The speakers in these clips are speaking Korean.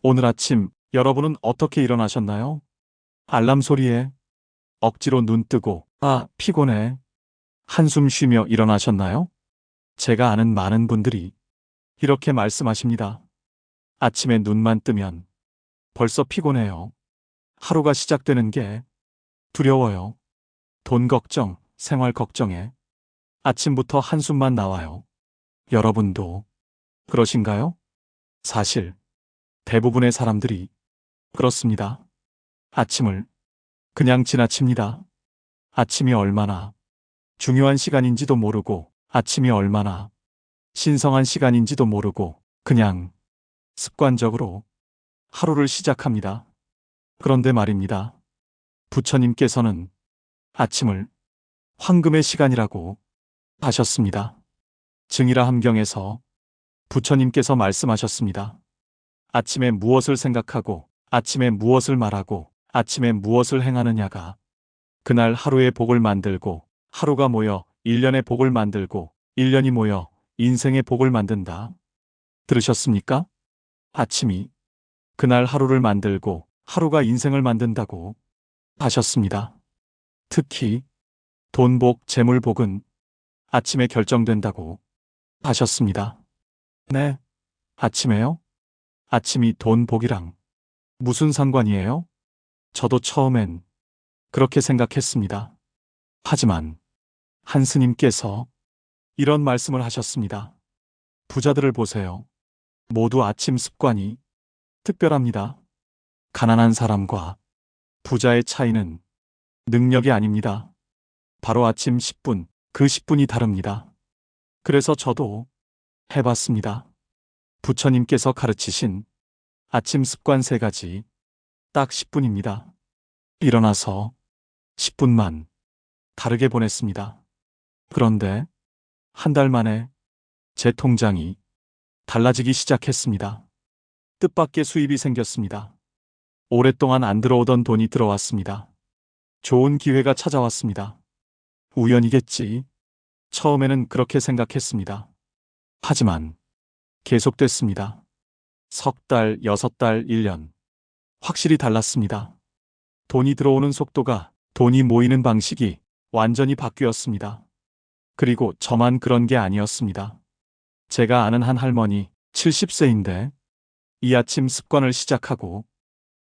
오늘 아침 여러분은 어떻게 일어나셨나요? 알람 소리에 억지로 눈 뜨고 피곤해. 한숨 쉬며 일어나셨나요? 제가 아는 많은 분들이 이렇게 말씀하십니다. 아침에 눈만 뜨면 벌써 피곤해요. 하루가 시작되는 게 두려워요. 돈 걱정, 생활 걱정에 아침부터 한숨만 나와요. 여러분도 그러신가요? 사실 대부분의 사람들이 그렇습니다. 아침을 그냥 지나칩니다. 아침이 얼마나 중요한 시간인지도 모르고, 아침이 얼마나 신성한 시간인지도 모르고, 그냥 습관적으로 하루를 시작합니다. 그런데 말입니다. 부처님께서는 아침을 황금의 시간이라고 하셨습니다. 증이라 함경에서 부처님께서 말씀하셨습니다. 아침에 무엇을 생각하고, 아침에 무엇을 말하고, 아침에 무엇을 행하느냐가 그날 하루의 복을 만들고, 하루가 모여 1년의 복을 만들고, 1년이 모여 인생의 복을 만든다. 들으셨습니까? 아침이 그날 하루를 만들고, 하루가 인생을 만든다고 하셨습니다. 특히 돈 복, 재물 복은 아침에 결정된다고 하셨습니다. 네, 아침에요? 아침이 돈 복이랑 무슨 상관이에요? 저도 처음엔 그렇게 생각했습니다. 하지만 한 스님께서 이런 말씀을 하셨습니다. 부자들을 보세요. 모두 아침 습관이 특별합니다. 가난한 사람과 부자의 차이는 능력이 아닙니다. 바로 아침 10분, 그 10분이 다릅니다. 그래서 저도 해봤습니다. 부처님께서 가르치신 아침 습관 3가지, 딱 10분입니다. 일어나서 10분만 다르게 보냈습니다. 그런데 한 달 만에 제 통장이 달라지기 시작했습니다. 뜻밖의 수입이 생겼습니다. 오랫동안 안 들어오던 돈이 들어왔습니다. 좋은 기회가 찾아왔습니다. 우연이겠지. 처음에는 그렇게 생각했습니다. 하지만 계속됐습니다. 석 달, 6달, 1년. 확실히 달랐습니다. 돈이 들어오는 속도가, 돈이 모이는 방식이 완전히 바뀌었습니다. 그리고 저만 그런 게 아니었습니다. 제가 아는 한 할머니 70세인데 이 아침 습관을 시작하고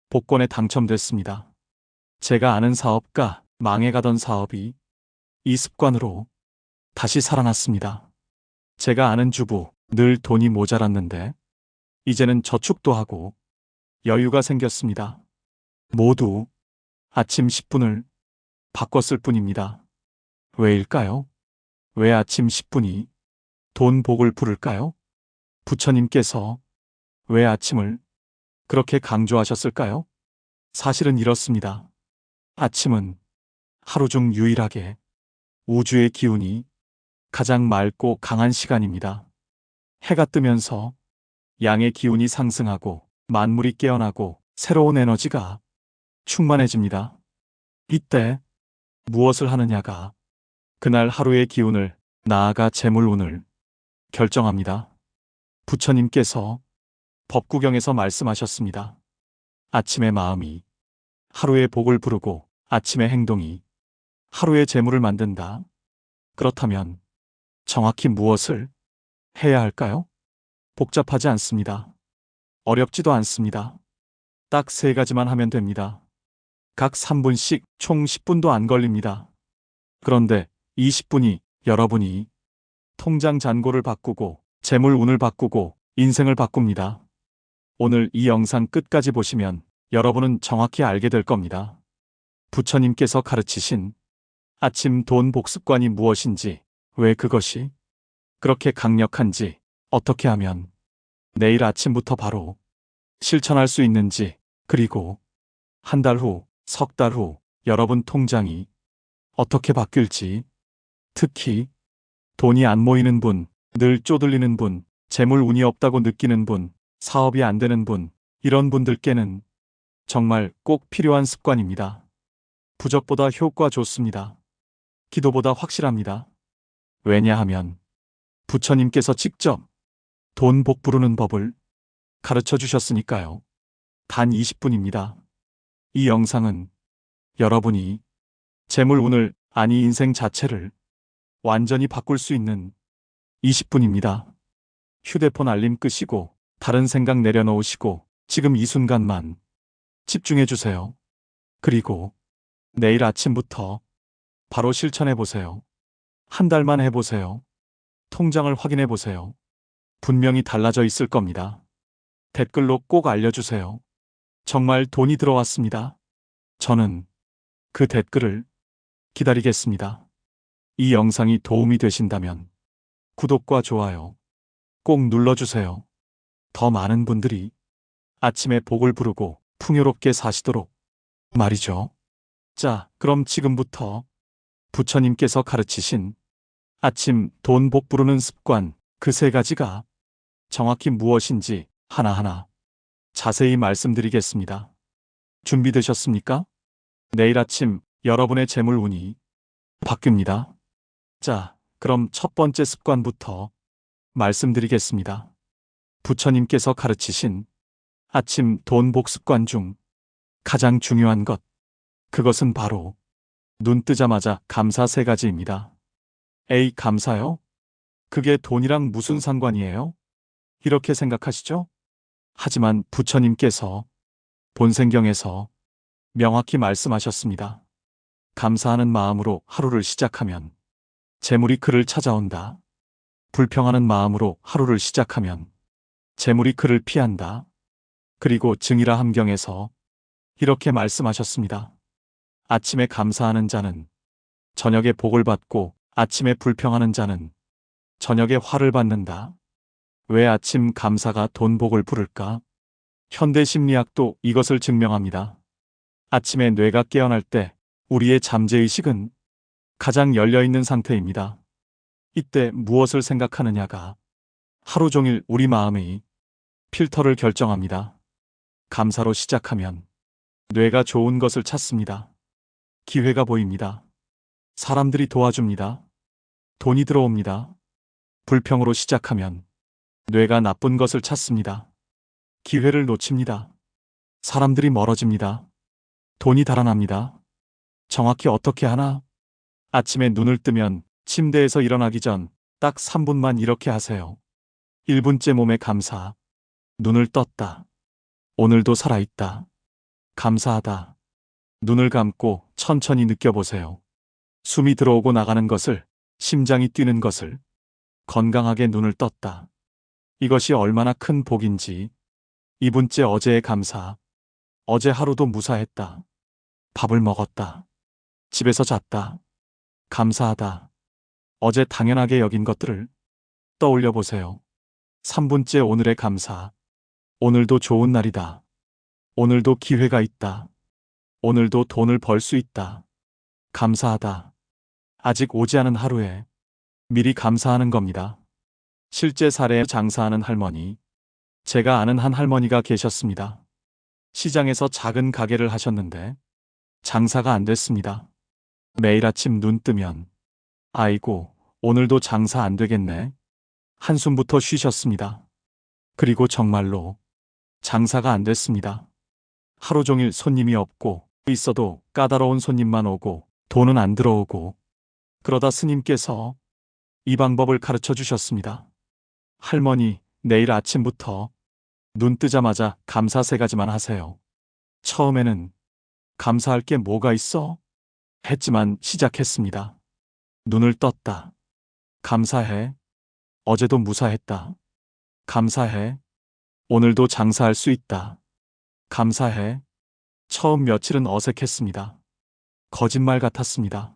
복권에 당첨됐습니다. 제가 아는 사업가, 망해가던 사업이 이 습관으로 다시 살아났습니다. 제가 아는 주부, 늘 돈이 모자랐는데 이제는 저축도 하고 여유가 생겼습니다. 모두 아침 10분을 바꿨을 뿐입니다. 왜일까요? 왜 아침 10분이 돈 복을 부를까요? 부처님께서 왜 아침을 그렇게 강조하셨을까요? 사실은 이렇습니다. 아침은 하루 중 유일하게 우주의 기운이 가장 맑고 강한 시간입니다. 해가 뜨면서 양의 기운이 상승하고 만물이 깨어나고 새로운 에너지가 충만해집니다. 이때 무엇을 하느냐가 그날 하루의 기운을, 나아가 재물운을 결정합니다. 부처님께서 법구경에서 말씀하셨습니다. 아침의 마음이 하루의 복을 부르고 아침의 행동이 하루의 재물을 만든다. 그렇다면 정확히 무엇을 해야 할까요? 복잡하지 않습니다. 어렵지도 않습니다. 딱 3가지만 하면 됩니다. 각 3분씩 총 10분도 안 걸립니다. 그런데 이 10분이 여러분이 통장 잔고를 바꾸고 재물 운을 바꾸고 인생을 바꿉니다. 오늘 이 영상 끝까지 보시면 여러분은 정확히 알게 될 겁니다. 부처님께서 가르치신 아침 돈 복습관이 무엇인지, 왜 그것이 그렇게 강력한지, 어떻게 하면 내일 아침부터 바로 실천할 수 있는지, 그리고 한 달 후, 석 달 후 여러분 통장이 어떻게 바뀔지, 특히 돈이 안 모이는 분, 늘 쪼들리는 분, 재물 운이 없다고 느끼는 분, 사업이 안 되는 분, 이런 분들께는 정말 꼭 필요한 습관입니다. 부적보다 효과 좋습니다. 기도보다 확실합니다. 왜냐하면 부처님께서 직접 돈 복 부르는 법을 가르쳐 주셨으니까요. 단 20분입니다. 이 영상은 여러분이 재물 운을, 아니 인생 자체를 완전히 바꿀 수 있는 20분입니다. 휴대폰 알림 끄시고 다른 생각 내려놓으시고 지금 이 순간만 집중해 주세요. 그리고 내일 아침부터 바로 실천해 보세요. 한 달만 해보세요. 통장을 확인해 보세요. 분명히 달라져 있을 겁니다. 댓글로 꼭 알려주세요. 정말 돈이 들어왔습니다. 저는 그 댓글을 기다리겠습니다. 이 영상이 도움이 되신다면 구독과 좋아요 꼭 눌러주세요. 더 많은 분들이 아침에 복을 부르고 풍요롭게 사시도록 말이죠. 자, 그럼 지금부터 부처님께서 가르치신 아침 돈 복 부르는 습관 그 세 가지가 정확히 무엇인지 하나하나 자세히 말씀드리겠습니다. 준비되셨습니까? 내일 아침 여러분의 재물 운이 바뀝니다. 자, 그럼 첫 번째 습관부터 말씀드리겠습니다. 부처님께서 가르치신 아침 돈 복 습관 중 가장 중요한 것, 그것은 바로 눈 뜨자마자 감사 세 가지입니다. 에이, 감사요? 그게 돈이랑 무슨 상관이에요? 이렇게 생각하시죠? 하지만 부처님께서 본생경에서 명확히 말씀하셨습니다. 감사하는 마음으로 하루를 시작하면 재물이 그를 찾아온다. 불평하는 마음으로 하루를 시작하면 재물이 그를 피한다. 그리고 증이라 함경에서 이렇게 말씀하셨습니다. 아침에 감사하는 자는 저녁에 복을 받고 아침에 불평하는 자는 저녁에 화를 받는다. 왜 아침 감사가 돈 복을 부를까? 현대 심리학도 이것을 증명합니다. 아침에 뇌가 깨어날 때 우리의 잠재의식은 가장 열려있는 상태입니다. 이때 무엇을 생각하느냐가 하루 종일 우리 마음의 필터를 결정합니다. 감사로 시작하면 뇌가 좋은 것을 찾습니다. 기회가 보입니다. 사람들이 도와줍니다. 돈이 들어옵니다. 불평으로 시작하면 뇌가 나쁜 것을 찾습니다. 기회를 놓칩니다. 사람들이 멀어집니다. 돈이 달아납니다. 정확히 어떻게 하나? 아침에 눈을 뜨면 침대에서 일어나기 전 딱 3분만 이렇게 하세요. 1분째 몸에 감사. 눈을 떴다. 오늘도 살아있다. 감사하다. 눈을 감고 천천히 느껴보세요. 숨이 들어오고 나가는 것을, 심장이 뛰는 것을, 건강하게 눈을 떴다. 이것이 얼마나 큰 복인지. 2분째 어제의 감사. 어제 하루도 무사했다. 밥을 먹었다. 집에서 잤다. 감사하다. 어제 당연하게 여긴 것들을 떠올려 보세요. 3분째 오늘의 감사. 오늘도 좋은 날이다. 오늘도 기회가 있다. 오늘도 돈을 벌 수 있다. 감사하다. 아직 오지 않은 하루에 미리 감사하는 겁니다. 실제 사례에 장사하는 할머니. 제가 아는 한 할머니가 계셨습니다. 시장에서 작은 가게를 하셨는데 장사가 안 됐습니다. 매일 아침 눈 뜨면 아이고, 오늘도 장사 안 되겠네. 한숨부터 쉬셨습니다. 그리고 정말로 장사가 안 됐습니다. 하루 종일 손님이 없고 있어도 까다로운 손님만 오고 돈은 안 들어오고 그러다 스님께서 이 방법을 가르쳐 주셨습니다. 할머니, 내일 아침부터 눈 뜨자마자 감사 세 가지만 하세요. 처음에는 감사할 게 뭐가 있어? 했지만 시작했습니다. 눈을 떴다. 감사해. 어제도 무사했다. 감사해. 오늘도 장사할 수 있다. 감사해. 처음 며칠은 어색했습니다. 거짓말 같았습니다.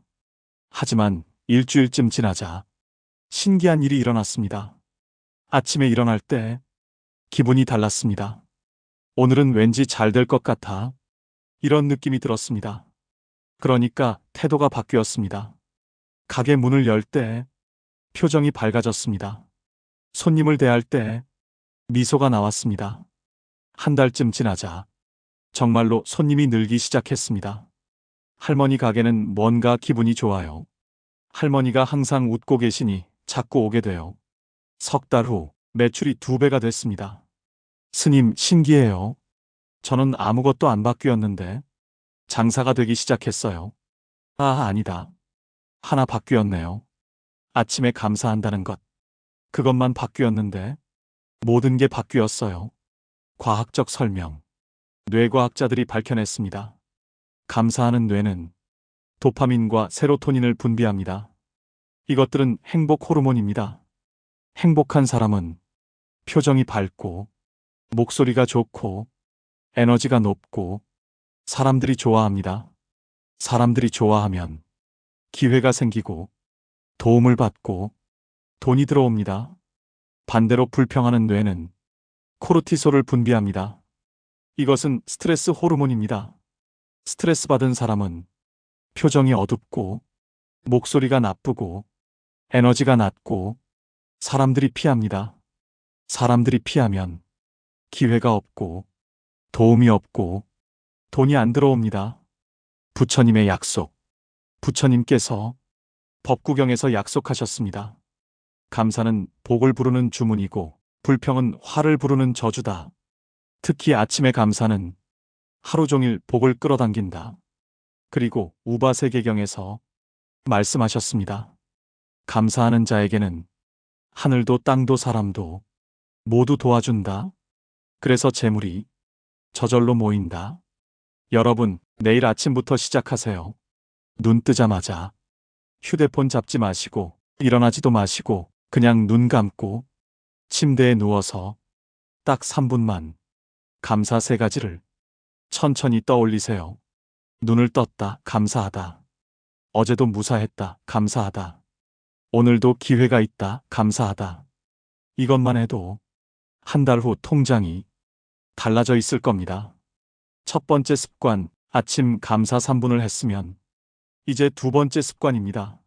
하지만 일주일쯤 지나자 신기한 일이 일어났습니다. 아침에 일어날 때 기분이 달랐습니다. 오늘은 왠지 잘 될 것 같아. 이런 느낌이 들었습니다. 그러니까 태도가 바뀌었습니다. 가게 문을 열 때 표정이 밝아졌습니다. 손님을 대할 때 미소가 나왔습니다. 한 달쯤 지나자 정말로 손님이 늘기 시작했습니다. 할머니 가게는 뭔가 기분이 좋아요. 할머니가 항상 웃고 계시니 자꾸 오게 돼요. 석 달 후 매출이 2배가 됐습니다. 스님, 신기해요. 저는 아무것도 안 바뀌었는데 장사가 되기 시작했어요. 아니다. 하나 바뀌었네요. 아침에 감사한다는 것. 그것만 바뀌었는데 모든 게 바뀌었어요. 과학적 설명. 뇌과학자들이 밝혀냈습니다. 감사하는 뇌는 도파민과 세로토닌을 분비합니다. 이것들은 행복 호르몬입니다. 행복한 사람은 표정이 밝고 목소리가 좋고 에너지가 높고 사람들이 좋아합니다. 사람들이 좋아하면 기회가 생기고 도움을 받고 돈이 들어옵니다. 반대로 불평하는 뇌는 코르티솔을 분비합니다. 이것은 스트레스 호르몬입니다. 스트레스 받은 사람은 표정이 어둡고 목소리가 나쁘고 에너지가 낮고 사람들이 피합니다. 사람들이 피하면 기회가 없고 도움이 없고 돈이 안 들어옵니다. 부처님의 약속. 부처님께서 법구경에서 약속하셨습니다. 감사는 복을 부르는 주문이고 불평은 화를 부르는 저주다. 특히 아침의 감사는 하루 종일 복을 끌어당긴다. 그리고 우바세계경에서 말씀하셨습니다. 감사하는 자에게는 하늘도 땅도 사람도 모두 도와준다. 그래서 재물이 저절로 모인다. 여러분, 내일 아침부터 시작하세요. 눈 뜨자마자 휴대폰 잡지 마시고 일어나지도 마시고 그냥 눈 감고 침대에 누워서 딱 3분만 감사 3가지를 천천히 떠올리세요. 눈을 떴다. 감사하다. 어제도 무사했다. 감사하다. 오늘도 기회가 있다. 감사하다. 이것만 해도 한 달 후 통장이 달라져 있을 겁니다. 첫 번째 습관, 아침 감사 3분을 했으면 이제 두 번째 습관입니다.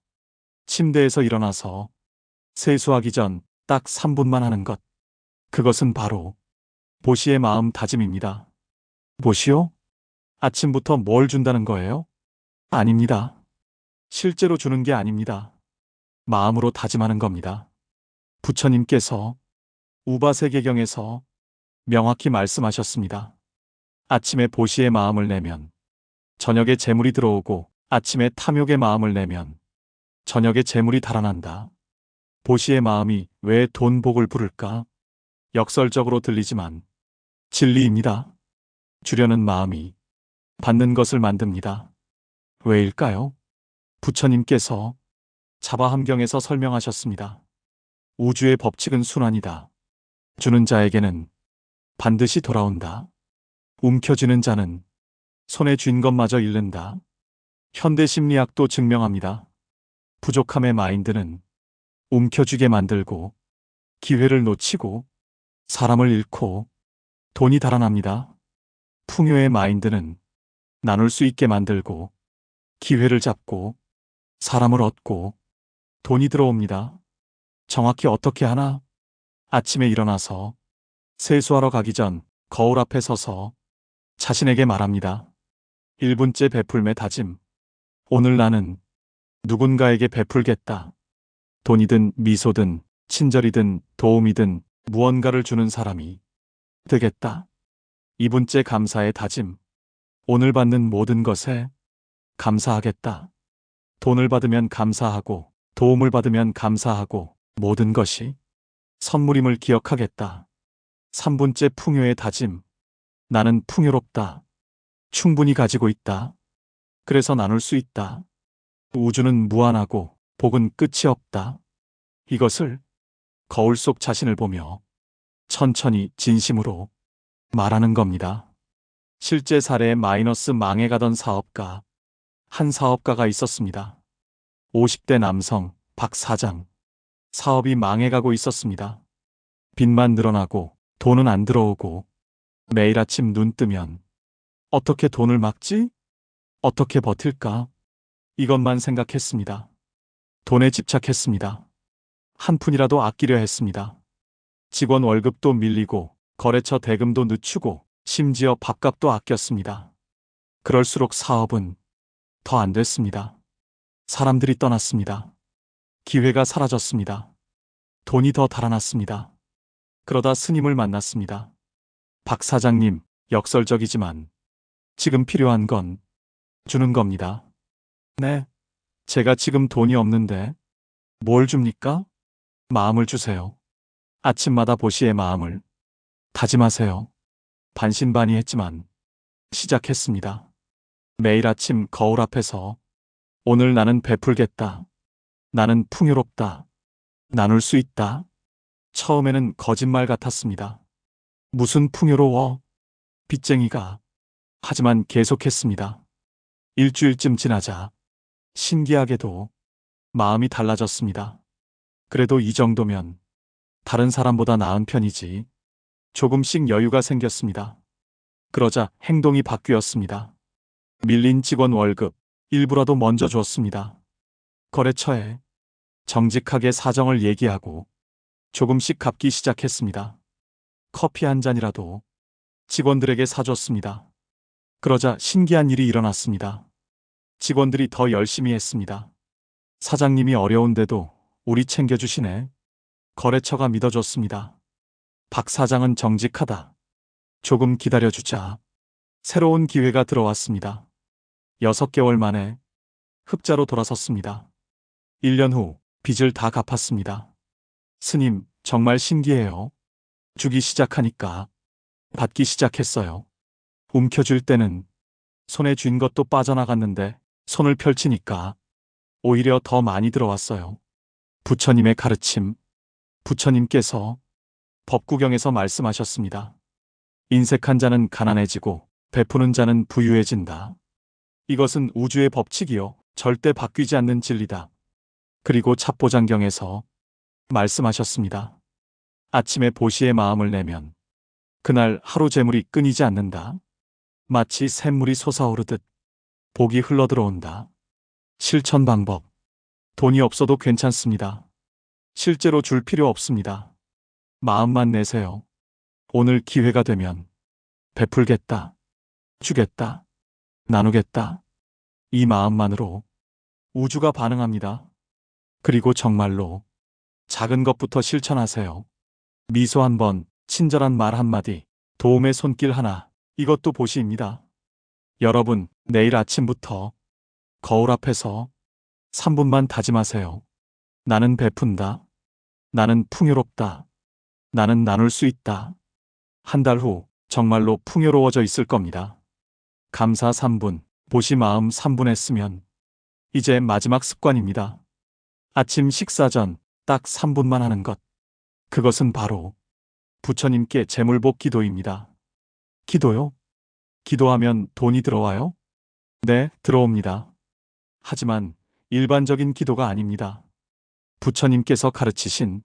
침대에서 일어나서 세수하기 전 딱 3분만 하는 것. 그것은 바로 보시의 마음 다짐입니다. 보시오? 아침부터 뭘 준다는 거예요? 아닙니다. 실제로 주는 게 아닙니다. 마음으로 다짐하는 겁니다. 부처님께서 우바세계경에서 명확히 말씀하셨습니다. 아침에 보시의 마음을 내면 저녁에 재물이 들어오고 아침에 탐욕의 마음을 내면 저녁에 재물이 달아난다. 보시의 마음이 왜 돈 복을 부를까? 역설적으로 들리지만 진리입니다. 주려는 마음이 받는 것을 만듭니다. 왜일까요? 부처님께서 자바함경에서 설명하셨습니다. 우주의 법칙은 순환이다. 주는 자에게는 반드시 돌아온다. 움켜쥐는 자는 손에 쥔 것마저 잃는다. 현대 심리학도 증명합니다. 부족함의 마인드는 움켜쥐게 만들고 기회를 놓치고 사람을 잃고 돈이 달아납니다. 풍요의 마인드는 나눌 수 있게 만들고 기회를 잡고 사람을 얻고 돈이 들어옵니다. 정확히 어떻게 하나? 아침에 일어나서 세수하러 가기 전 거울 앞에 서서 자신에게 말합니다. 1분째 베풀매 다짐. 오늘 나는 누군가에게 베풀겠다. 돈이든 미소든 친절이든 도움이든 무언가를 주는 사람이 되겠다. 2분째 감사의 다짐. 오늘 받는 모든 것에 감사하겠다. 돈을 받으면 감사하고 도움을 받으면 감사하고 모든 것이 선물임을 기억하겠다. 3분째 풍요의 다짐. 나는 풍요롭다. 충분히 가지고 있다. 그래서 나눌 수 있다. 우주는 무한하고 복은 끝이 없다. 이것을 거울 속 자신을 보며 천천히 진심으로 말하는 겁니다. 실제 사례에 마이너스 망해가던 사업가, 한 사업가가 있었습니다. 50대 남성 박 사장. 사업이 망해가고 있었습니다. 빚만 늘어나고 돈은 안 들어오고 매일 아침 눈 뜨면 어떻게 돈을 막지? 어떻게 버틸까? 이것만 생각했습니다. 돈에 집착했습니다. 한 푼이라도 아끼려 했습니다. 직원 월급도 밀리고 거래처 대금도 늦추고 심지어 밥값도 아꼈습니다. 그럴수록 사업은 더 안 됐습니다. 사람들이 떠났습니다. 기회가 사라졌습니다. 돈이 더 달아났습니다. 그러다 스님을 만났습니다. 박 사장님, 역설적이지만 지금 필요한 건 주는 겁니다. 네, 제가 지금 돈이 없는데 뭘 줍니까? 마음을 주세요. 아침마다 보시의 마음을 다짐하세요. 반신반의했지만 시작했습니다. 매일 아침 거울 앞에서 오늘 나는 베풀겠다. 나는 풍요롭다. 나눌 수 있다. 처음에는 거짓말 같았습니다. 무슨 풍요로워? 빚쟁이가. 하지만 계속했습니다. 일주일쯤 지나자 신기하게도 마음이 달라졌습니다. 그래도 이 정도면 다른 사람보다 나은 편이지. 조금씩 여유가 생겼습니다. 그러자 행동이 바뀌었습니다. 밀린 직원 월급 일부라도 먼저 줬습니다. 거래처에 정직하게 사정을 얘기하고 조금씩 갚기 시작했습니다. 커피 한 잔이라도 직원들에게 사줬습니다. 그러자 신기한 일이 일어났습니다. 직원들이 더 열심히 했습니다. 사장님이 어려운데도 우리 챙겨주시네. 거래처가 믿어줬습니다. 박 사장은 정직하다. 조금 기다려주자. 새로운 기회가 들어왔습니다. 6개월 만에 흑자로 돌아섰습니다. 1년 후 빚을 다 갚았습니다. 스님, 정말 신기해요. 주기 시작하니까 받기 시작했어요. 움켜쥘 때는 손에 쥔 것도 빠져나갔는데 손을 펼치니까 오히려 더 많이 들어왔어요. 부처님의 가르침. 부처님께서 법구경에서 말씀하셨습니다. 인색한 자는 가난해지고 베푸는 자는 부유해진다. 이것은 우주의 법칙이요. 절대 바뀌지 않는 진리다. 그리고 찹보장경에서 말씀하셨습니다. 아침에 보시의 마음을 내면 그날 하루 재물이 끊이지 않는다. 마치 샘물이 솟아오르듯 복이 흘러들어온다. 실천 방법. 돈이 없어도 괜찮습니다. 실제로 줄 필요 없습니다. 마음만 내세요. 오늘 기회가 되면 베풀겠다. 주겠다. 나누겠다. 이 마음만으로 우주가 반응합니다. 그리고 정말로 작은 것부터 실천하세요. 미소 한 번, 친절한 말 한마디, 도움의 손길 하나, 이것도 보시입니다. 여러분, 내일 아침부터 거울 앞에서 3분만 다짐하세요. 나는 베푼다. 나는 풍요롭다. 나는 나눌 수 있다. 한 달 후 정말로 풍요로워져 있을 겁니다. 감사 3분, 보시 마음 3분 했으면 이제 마지막 습관입니다. 아침 식사 전 딱 3분만 하는 것. 그것은 바로 부처님께 재물복 기도입니다. 기도요? 기도하면 돈이 들어와요? 네, 들어옵니다. 하지만 일반적인 기도가 아닙니다. 부처님께서 가르치신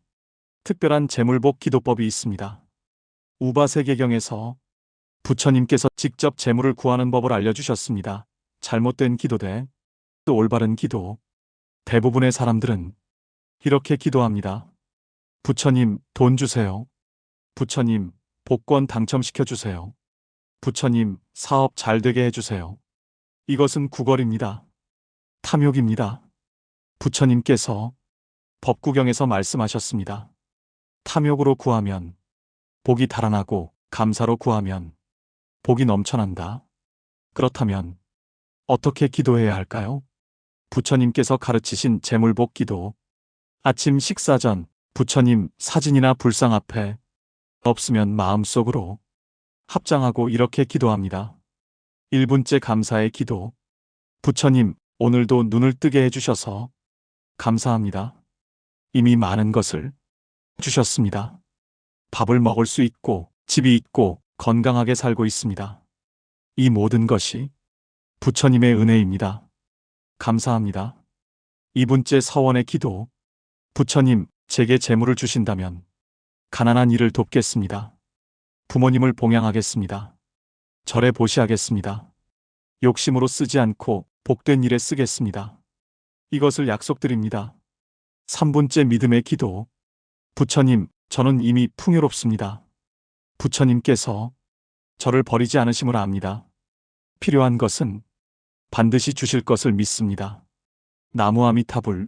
특별한 재물복 기도법이 있습니다. 우바세계경에서 부처님께서 직접 재물을 구하는 법을 알려주셨습니다. 잘못된 기도 대 또 올바른 기도. 대부분의 사람들은 이렇게 기도합니다. 부처님, 돈 주세요. 부처님, 복권 당첨시켜 주세요. 부처님, 사업 잘 되게 해주세요. 이것은 구걸입니다. 탐욕입니다. 부처님께서 법구경에서 말씀하셨습니다. 탐욕으로 구하면 복이 달아나고 감사로 구하면 복이 넘쳐난다. 그렇다면 어떻게 기도해야 할까요? 부처님께서 가르치신 재물복 기도. 아침 식사 전 부처님 사진이나 불상 앞에 없으면 마음속으로 합장하고 이렇게 기도합니다. 1분째 감사의 기도. 부처님, 오늘도 눈을 뜨게 해주셔서 감사합니다. 이미 많은 것을 주셨습니다. 밥을 먹을 수 있고 집이 있고 건강하게 살고 있습니다. 이 모든 것이 부처님의 은혜입니다. 감사합니다. 2분째 서원의 기도. 부처님, 제게 재물을 주신다면 가난한 이를 돕겠습니다. 부모님을 봉양하겠습니다. 절에 보시하겠습니다. 욕심으로 쓰지 않고 복된 일에 쓰겠습니다. 이것을 약속드립니다. 3분째 믿음의 기도. 부처님, 저는 이미 풍요롭습니다. 부처님께서 저를 버리지 않으심을 압니다. 필요한 것은 반드시 주실 것을 믿습니다. 나무아미타불.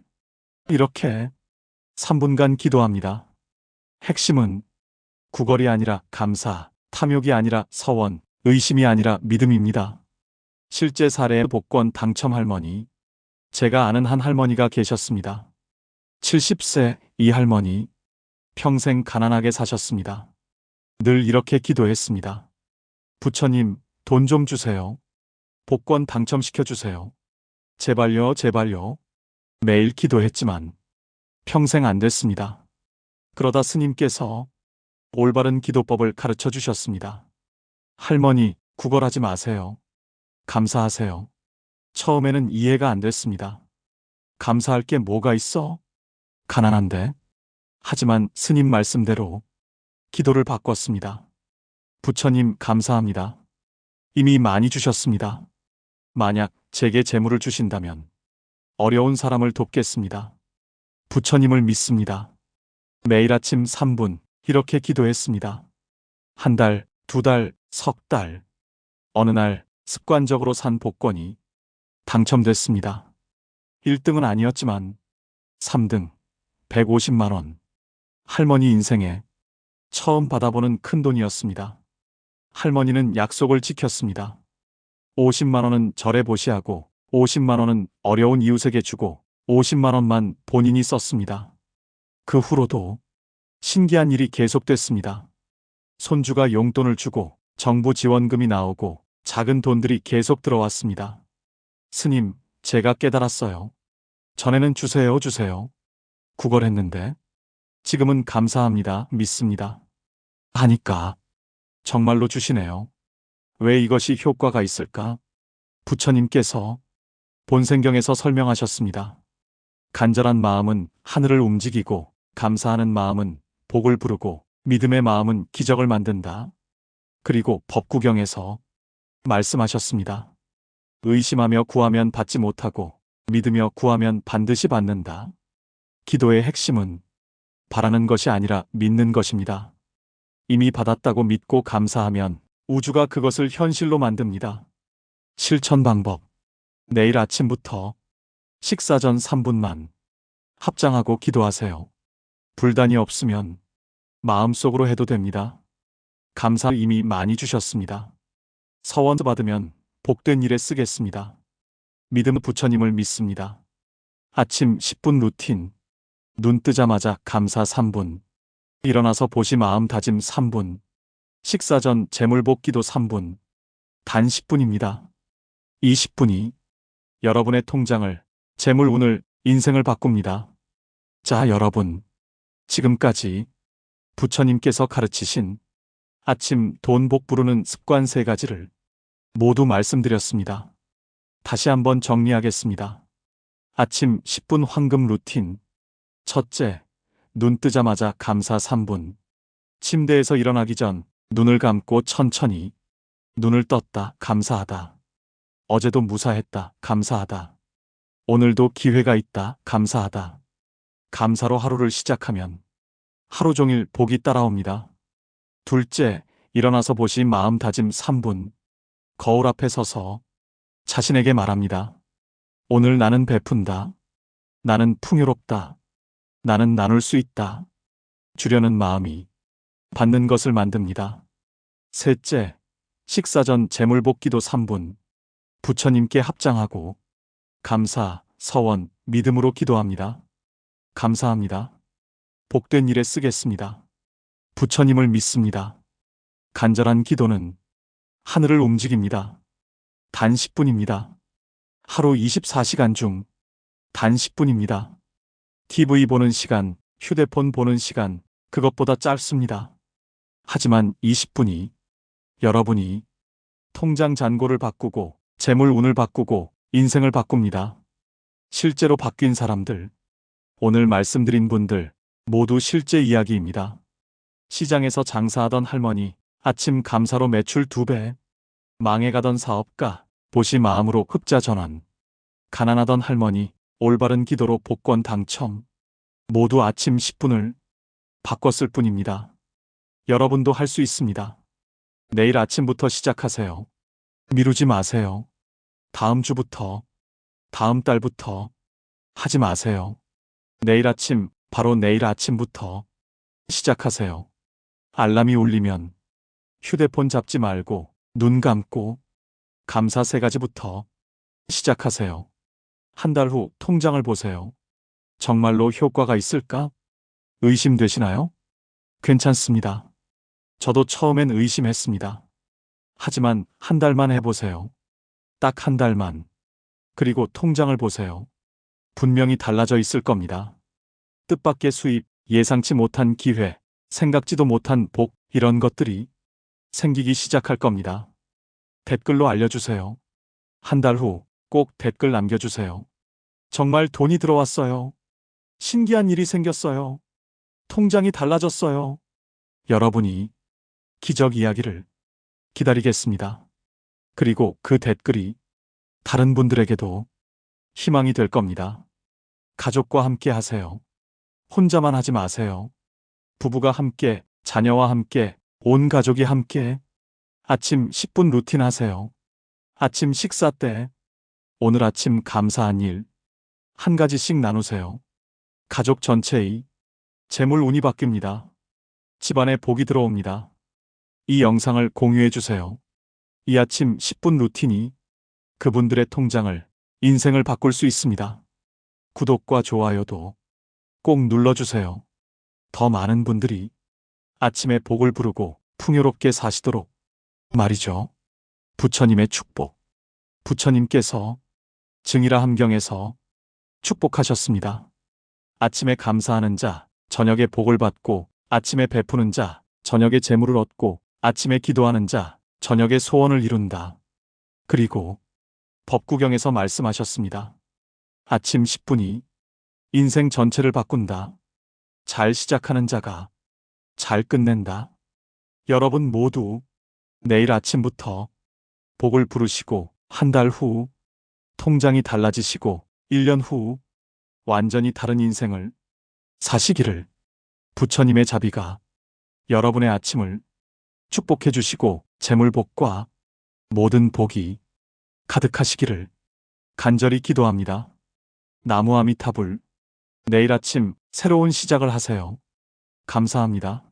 이렇게 3분간 기도합니다. 핵심은 구걸이 아니라 감사, 탐욕이 아니라 서원, 의심이 아니라 믿음입니다. 실제 사례의 복권 당첨 할머니. 제가 아는 한 할머니가 계셨습니다. 70세 이 할머니. 평생 가난하게 사셨습니다. 늘 이렇게 기도했습니다. 부처님, 돈 좀 주세요. 복권 당첨시켜 주세요. 제발요, 제발요. 매일 기도했지만 평생 안 됐습니다. 그러다 스님께서 올바른 기도법을 가르쳐 주셨습니다. 할머니, 구걸하지 마세요. 감사하세요. 처음에는 이해가 안 됐습니다. 감사할 게 뭐가 있어? 가난한데. 하지만 스님 말씀대로 기도를 바꿨습니다. 부처님, 감사합니다. 이미 많이 주셨습니다. 만약 제게 재물을 주신다면 어려운 사람을 돕겠습니다. 부처님을 믿습니다. 매일 아침 3분 이렇게 기도했습니다. 한 달, 두 달, 석 달. 어느 날 습관적으로 산 복권이 당첨됐습니다. 1등은 아니었지만 3등, 150만 원. 할머니 인생에 처음 받아보는 큰 돈이었습니다. 할머니는 약속을 지켰습니다. 50만 원은 절에 보시하고 50만 원은 어려운 이웃에게 주고 50만 원만 본인이 썼습니다. 그 후로도 신기한 일이 계속됐습니다. 손주가 용돈을 주고 정부 지원금이 나오고 작은 돈들이 계속 들어왔습니다. 스님, 제가 깨달았어요. 전에는 주세요, 주세요. 구걸했는데 지금은 감사합니다, 믿습니다. 하니까 정말로 주시네요. 왜 이것이 효과가 있을까? 부처님께서 본생경에서 설명하셨습니다. 간절한 마음은 하늘을 움직이고 감사하는 마음은 복을 부르고 믿음의 마음은 기적을 만든다. 그리고 법구경에서 말씀하셨습니다. 의심하며 구하면 받지 못하고 믿으며 구하면 반드시 받는다. 기도의 핵심은 바라는 것이 아니라 믿는 것입니다. 이미 받았다고 믿고 감사하면 우주가 그것을 현실로 만듭니다. 실천 방법. 내일 아침부터 식사 전 3분만 합장하고 기도하세요. 불단이 없으면 마음속으로 해도 됩니다. 감사 이미 많이 주셨습니다. 서원 받으면 복된 일에 쓰겠습니다. 믿음 부처님을 믿습니다. 아침 10분 루틴. 눈 뜨자마자 감사 3분. 일어나서 보시 마음 다짐 3분. 식사 전 재물복 기도 3분. 단 10분입니다. 20분이 여러분의 통장을, 재물 운을, 인생을 바꿉니다. 자, 여러분. 지금까지 부처님께서 가르치신 아침 돈 복 부르는 습관 3가지를 모두 말씀드렸습니다. 다시 한번 정리하겠습니다. 아침 10분 황금 루틴. 첫째, 눈 뜨자마자 감사 3분. 침대에서 일어나기 전 눈을 감고 천천히 눈을 떴다, 감사하다. 어제도 무사했다, 감사하다. 오늘도 기회가 있다, 감사하다. 감사로 하루를 시작하면 하루 종일 복이 따라옵니다. 둘째, 일어나서 보시 마음 다짐 3분. 거울 앞에 서서 자신에게 말합니다. 오늘 나는 베푼다. 나는 풍요롭다. 나는 나눌 수 있다. 주려는 마음이 받는 것을 만듭니다. 셋째, 식사 전 재물복 기도 3분. 부처님께 합장하고 감사, 서원, 믿음으로 기도합니다. 감사합니다. 복된 일에 쓰겠습니다. 부처님을 믿습니다. 간절한 기도는 하늘을 움직입니다. 단 10분입니다. 하루 24시간 중 단 10분입니다. TV 보는 시간, 휴대폰 보는 시간, 그것보다 짧습니다. 하지만 20분이 여러분이 통장 잔고를 바꾸고 재물 운을 바꾸고 인생을 바꿉니다. 실제로 바뀐 사람들, 오늘 말씀드린 분들 모두 실제 이야기입니다. 시장에서 장사하던 할머니, 아침 감사로 매출 2배. 망해가던 사업가, 보시 마음으로 흑자 전환. 가난하던 할머니, 올바른 기도로 복권 당첨. 모두 아침 10분을 바꿨을 뿐입니다. 여러분도 할 수 있습니다. 내일 아침부터 시작하세요. 미루지 마세요. 다음 주부터, 다음 달부터 하지 마세요. 내일 아침, 바로 내일 아침부터 시작하세요. 알람이 울리면 휴대폰 잡지 말고 눈 감고 감사 3가지부터 시작하세요. 한 달 후 통장을 보세요. 정말로 효과가 있을까? 의심되시나요? 괜찮습니다. 저도 처음엔 의심했습니다. 하지만 한 달만 해보세요. 딱 한 달만. 그리고 통장을 보세요. 분명히 달라져 있을 겁니다. 뜻밖의 수입, 예상치 못한 기회, 생각지도 못한 복, 이런 것들이 생기기 시작할 겁니다. 댓글로 알려주세요. 한 달 후 꼭 댓글 남겨주세요. 정말 돈이 들어왔어요. 신기한 일이 생겼어요. 통장이 달라졌어요. 여러분이 기적 이야기를 기다리겠습니다. 그리고 그 댓글이 다른 분들에게도 희망이 될 겁니다. 가족과 함께 하세요. 혼자만 하지 마세요. 부부가 함께, 자녀와 함께, 온 가족이 함께 아침 10분 루틴 하세요. 아침 식사 때 오늘 아침 감사한 일 한 가지씩 나누세요. 가족 전체의 재물 운이 바뀝니다. 집안에 복이 들어옵니다. 이 영상을 공유해 주세요. 이 아침 10분 루틴이 그분들의 통장을, 인생을 바꿀 수 있습니다. 구독과 좋아요도 꼭 눌러주세요. 더 많은 분들이 아침에 복을 부르고 풍요롭게 사시도록 말이죠. 부처님의 축복. 부처님께서 증이라 함경에서 축복하셨습니다. 아침에 감사하는 자, 저녁에 복을 받고, 아침에 베푸는 자, 저녁에 재물을 얻고, 아침에 기도하는 자, 저녁에 소원을 이룬다. 그리고 법구경에서 말씀하셨습니다. 아침 10분이 인생 전체를 바꾼다. 잘 시작하는 자가 잘 끝낸다. 여러분 모두 내일 아침부터 복을 부르시고 한 달 후 통장이 달라지시고 1년 후 완전히 다른 인생을 사시기를 부처님의 자비가 여러분의 아침을 축복해 주시고 재물복과 모든 복이 가득하시기를 간절히 기도합니다. 나무 아미타불. 내일 아침 새로운 시작을 하세요. 감사합니다.